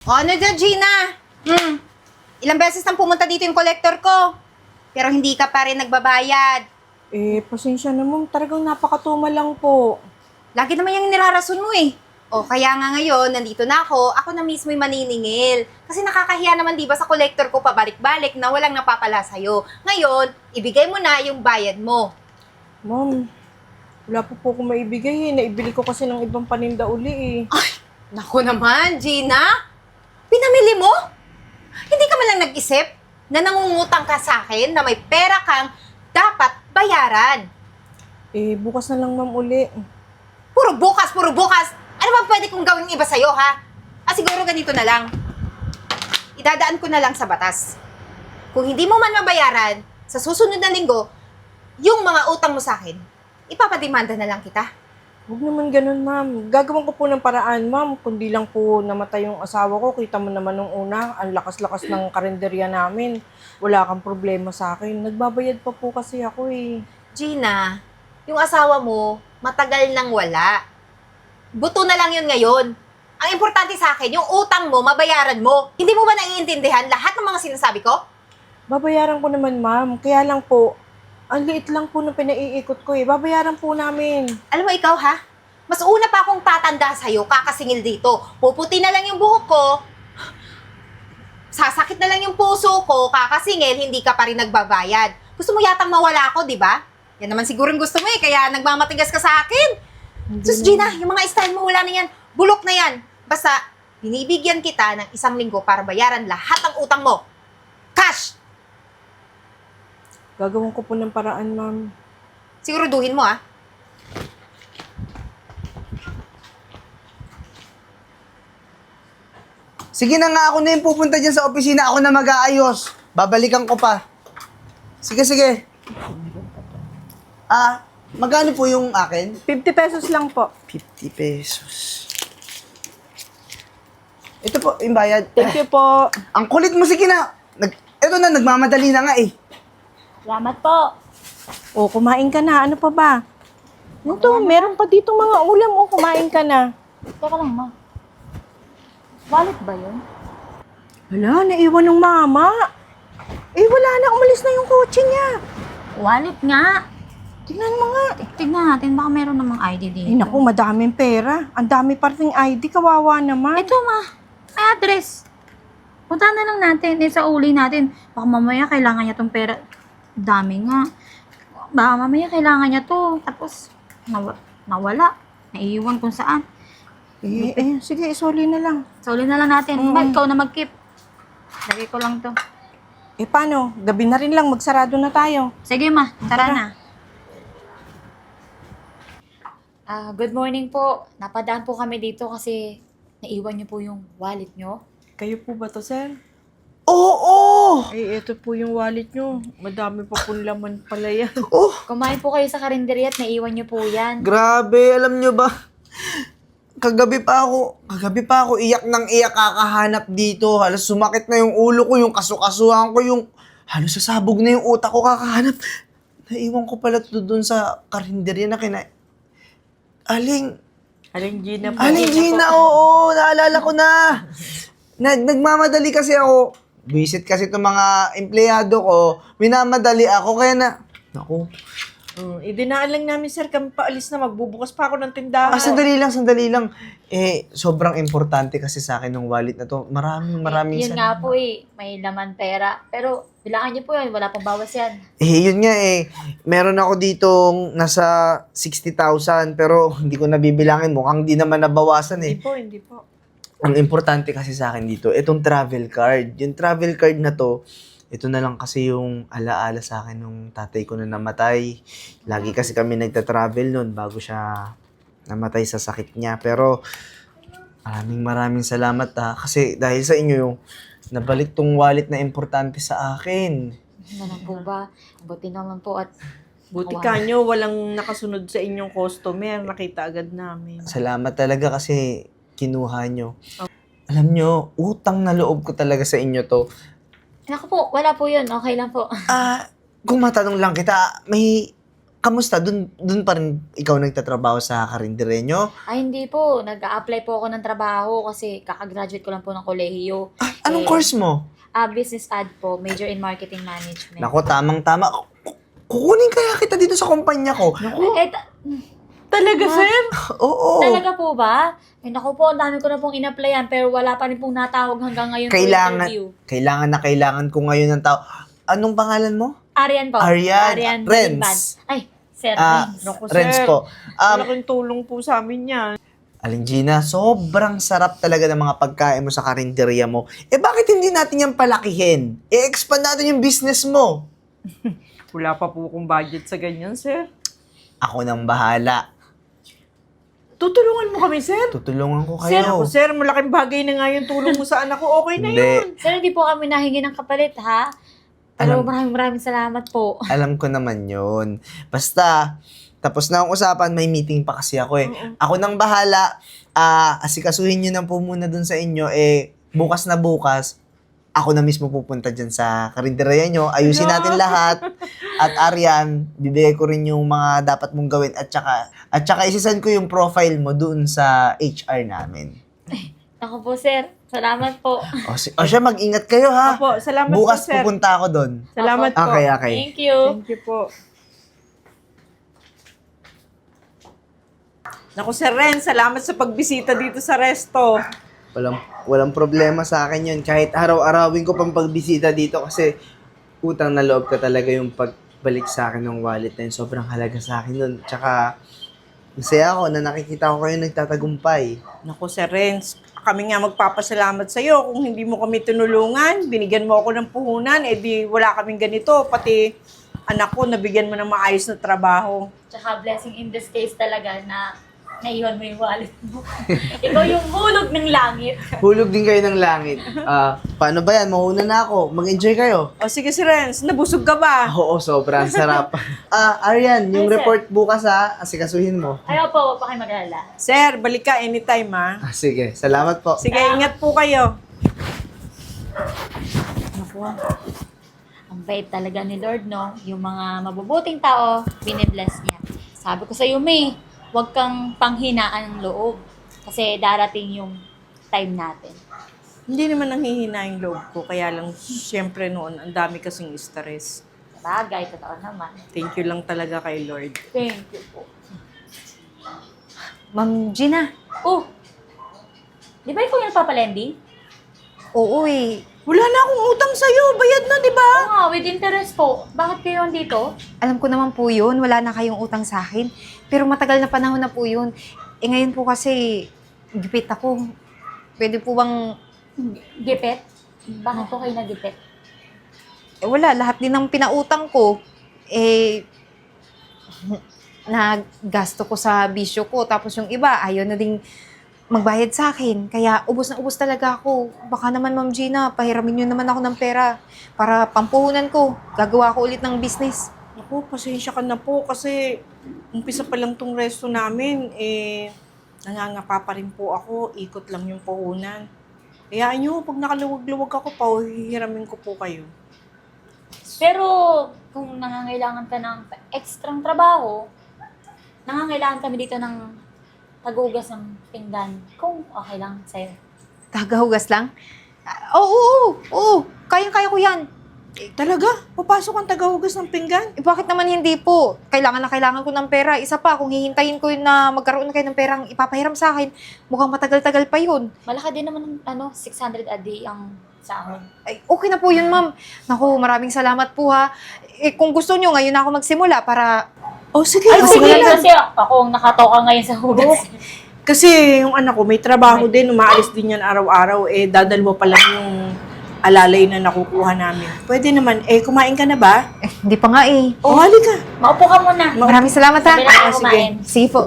O ano dyan, Gina? Ilang beses nang pumunta dito yung collector ko. Pero hindi ka pa rin nagbabayad. Pasensya na ma'am. Talagang napakatumal lang po. Lagi naman yung nirarason mo eh. O kaya nga ngayon, nandito na ako na mismo yung maniningil. Kasi nakakahiya naman diba sa collector ko pabalik-balik na walang napapala sa'yo. Ngayon, ibigay mo na yung bayad mo. Ma'am, wala po akong maibigay eh. Naibili ko kasi ng ibang paninda uli eh. Ay, naku naman, Gina. Pinamili mo? Hindi ka man lang nag-isip na nangungutang ka sa akin na may pera kang dapat bayaran. Bukas na lang ma'am uli. Puro bukas, puro bukas. Ano ba pwede kong gawin iba sa'yo, ha? Siguro ganito na lang. Idadaan ko na lang sa batas. Kung hindi mo man mabayaran, sa susunod na linggo, yung mga utang mo sa akin, ipapademanda na lang kita. Huwag naman ganun ma'am. Gagawin ko po ng paraan ma'am. Kundi lang po namatay yung asawa ko. Kita mo naman nung una, ang lakas-lakas ng karinderya namin. Wala kang problema sa akin. Nagbabayad pa po kasi ako eh. Gina, yung asawa mo, matagal nang wala. Buto na lang yun ngayon. Ang importante sa akin, yung utang mo, mabayaran mo. Hindi mo ba naiintindihan lahat ng mga sinasabi ko? Babayaran ko naman ma'am. Kaya lang po, ang liit lang po ng pinaiikot ko eh. Babayaran po namin. Alam mo ikaw ha, mas una pa akong tatanda sa'yo, kakasingil dito. Puputi na lang yung buhok ko, sasakit na lang yung puso ko, kakasingil, hindi ka pa rin nagbabayad. Gusto mo yatang mawala ako, di ba? Yan naman siguro yung gusto mo eh, kaya nagmamatigas ka sa akin. Sus Gina, yung mga style mo, wala na yan. Bulok na yan. Basta, binibigyan kita ng 1 linggo para bayaran lahat ng utang mo. Cash! Gagawin ko po ng paraan ma'am. Siguraduhin mo ah. Sige na nga, ako na yung pupunta dyan sa opisina. Ako na mag-aayos. Babalikan ko pa. Sige, sige. Magkano po yung akin? 50 pesos lang po. 50 pesos. Ito po, yung bayad. Thank you po. Ang kulit mo, sige na. Ito na, nagmamadali na nga eh. Salamat po. Kumain ka na. Ano pa ba? Ito, meron pa dito mga ulam. Kumain ka na. Teka lang, ma. Wallet ba yun? Wala, naiwan ng mama. Wala na. Umalis na yung kotse niya. Wallet nga. Tingnan mo nga. Tignan natin, baka meron namang ID dito. Naku, madaming pera. Ang dami pa ring ID. Kawawa naman. Ito, ma. May address. Punta na lang natin. Sa uli natin. Baka mamaya kailangan niya tong pera. Dami nga. Baka mamaya kailangan niya to. Tapos, nawala. Naiiwan kung saan. Sige, isuli na lang. Sa uli na lang natin. Ma, ikaw na mag-keep. Lagay ko lang to. Paano? Gabi na rin lang. Magsarado na tayo. Sige, ma. Tara na. Good morning po. Napadaan po kami dito kasi naiwan niyo po yung wallet niyo. Kayo po ba to, sir? Oo! Ito po yung wallet nyo. Madami pa pong laman pala yan. Oh, Kumain po kayo sa karinderya at naiwan niyo po yan. grabe. Alam nyo ba? Kagabi pa ako iyak ng iyak kakahanap dito. Halos sumakit na yung ulo ko, yung kasukasuhan ko, yung halos sasabog na yung utak ko kakahanap. Naiwan ko pala ito doon sa karinderya na Aling Gina po. Aling Gina, oo, naalala ko na. Nagmamadali kasi ako. Visit kasi itong mga empleyado ko. Minamadali ako, kaya naku. Idinaan lang namin, sir. Kami paalis na. Magbubukas pa ako ng tindahan. Sandali lang. Sobrang importante kasi sa akin ng wallet na to. Maraming Yun nga po may laman pera. Pero bilangan niyo po yun, wala pong bawas yan. Yun nga Meron ako ditong nasa 60,000 pero hindi ko nabibilangin. Mukhang di naman nabawasan Hindi po. Ang importante kasi sa akin dito, itong travel card. Yung travel card na to, ito na lang kasi yung alaala sa akin nung tatay ko na namatay. Lagi kasi kami nagta-travel nun bago siya namatay sa sakit niya. Pero maraming salamat kasi dahil sa inyo yung nabalik tong wallet na importante sa akin. Ano po ba? Buti naman po at Buti ka nyo, walang nakasunod sa inyong customer. Nakita agad namin. Salamat talaga kasi kinuha nyo. Alam nyo, utang na loob ko talaga sa inyo to. Naku po, wala po yun. Okay lang po. Kung matanong lang kita, may kamusta? Dun pa rin ikaw nagtatrabaho sa karinderya nyo? Ay, hindi po. Nag-a-apply po ako ng trabaho kasi kakagraduate ko lang po ng kolehiyo. Anong course mo? Business ad po, major in marketing management. Nako, tamang-tama. Kukunin kaya kita dito sa kumpanya ko. Talaga, sir? Oo. Talaga po ba? Eh, naku po, ang dami ko na pong in-applyan pero wala pa rin pong natawag hanggang ngayon for interview. Kailangan ko ngayon ng tao. Anong pangalan mo? Arian po. Arian. Renz. Biniban. Ay, Sir Ah, Renz. Naku, Renz sir. po. Malaking tulong po sa amin yan. Aling Gina, sobrang sarap talaga ng mga pagkain mo sa karinderya mo. Eh bakit hindi natin yan palakihin? I-expand natin yung business mo. Wala pa po akong budget sa ganyan, sir. Ako nang bahala. Tutulungan mo kami, sir? Tutulungan ko Sir, kayo. sir, malaking bagay na nga yung tulong mo sa anak ko. Okay na yun. Sir, hindi po kami nahingi ng kapalit, ha? Pero Alam- maraming salamat po. Alam ko naman yun. Basta, tapos na ang usapan, may meeting pa kasi ako eh. Ako nang bahala, asikasuhin nyo na po muna dun sa inyo, bukas na bukas, ako na mismo pupunta dyan sa karinderya nyo, ayusin natin lahat. At Arian, bibigay ko rin yung mga dapat mong gawin at saka isisend ko yung profile mo dun sa HR namin. Ako po, sir. Salamat po. O siya, mag-ingat kayo ha. Opo, salamat Bukas po, sir. pupunta ako dun. Salamat po. Okay. Thank you. Thank you po. Naku, Sir Ren, salamat sa pagbisita dito sa resto. Walang problema sa akin yun. Kahit araw-arawin ko pang pagbisita dito kasi utang na loob ka talaga yung pagbalik sa akin ng wallet na yun. Sobrang halaga sa akin nun. Tsaka, masaya ako na nakikita ko kayo nagtatagumpay. Naku, Sir Ren, kami nga magpapasalamat sa iyo kung hindi mo kami tinulungan, binigyan mo ako ng puhunan, di wala kaming ganito, pati anak ko nabigyan mo ng maayos na trabaho. Tsaka blessing in this case talaga na naiwan mo yung wallet mo. Ikaw yung hulog ng langit. Hulog din kayo ng langit. Paano ba yan? Mauna na ako. Mag-enjoy kayo. O sige, Sir Ren, nabusog ka ba? Oo, sobrang sarap. Arian, yung Ay, sir. report bukas asikasuhin mo. Ayaw po, huwag pa kayo mag-alala. Sir, balik ka anytime, ha? Sige, salamat po. Sige, ingat po kayo. Naku, ang bait talaga ni Lord, no? Yung mga mabubuting tao, binibless niya. Sabi ko sa'yo, May, huwag kang panghinaan ng loob. Kasi darating yung time natin. Hindi naman nanghihina yung loob ko, kaya lang, syempre noon, ang dami kasing stress. Bagay, totoo naman. Thank you lang talaga kay Lord. Thank you po. Ma'am Gina. Oh! Di ba ikaw yung nagpapalending? Oo eh. Wala na akong utang sa'yo, bayad na, di ba? Oo nga, with interest po. Bakit kayo andito? Alam ko naman po yun, wala na kayong utang sa akin. Pero matagal na panahon na po yun. Ngayon po kasi, gipit ako. Pwede po bang, Gipet? Bakit po kayo nagipet? wala, lahat din ng pinautang ko, naggasto ko sa bisyo ko. Tapos yung iba, ayaw na ding magbayad sa akin. Kaya ubos na ubos talaga ako. Baka naman, Ma'am Gina, pahiramin niyo naman ako ng pera para pampuhunan ko. Gagawa ko ulit ng business. Ako, pasensya ka na po kasi umpisa pa lang tong resto namin, nangangapa pa rin po ako, ikot lang yung puhunan. Kaya nyo, pag nakaluwag-luwag ako, pauhihiramin ko po kayo. Pero kung nangangailangan ka ng ekstrang trabaho, nangangailangan kami dito ng tagugas ng pinggan. Kung okay lang sa'yo. Tagahugas lang? Oo. Kayang-kaya ko yan. Talaga? Papasok ang tagahugas ng pinggan? Bakit naman hindi po? Kailangan na kailangan ko ng pera. Isa pa, kung hihintayin ko yun na magkaroon na kayo ng perang ipapahiram sa akin, mukhang matagal-tagal pa yun. Malaki din naman, 600 a day ang sahod. Ay, okay na po yun, ma'am. Naku, maraming salamat po ha. Kung gusto nyo, ngayon na ako magsimula para... Oh, sige. Ay, sige sige, lang. kasi ako ang nakatoka ngayon sa hugas. Kasi yung anak ko, may trabaho din, umaalis din yan araw-araw, dadalwa pa lang yung alalay na nakukuha namin. Pwede naman, kumain ka na ba? Hindi pa nga eh. Oh, halika. Maupo ka muna. Maraming salamat ha. Sabi lang ako sige. kumain. Sige po.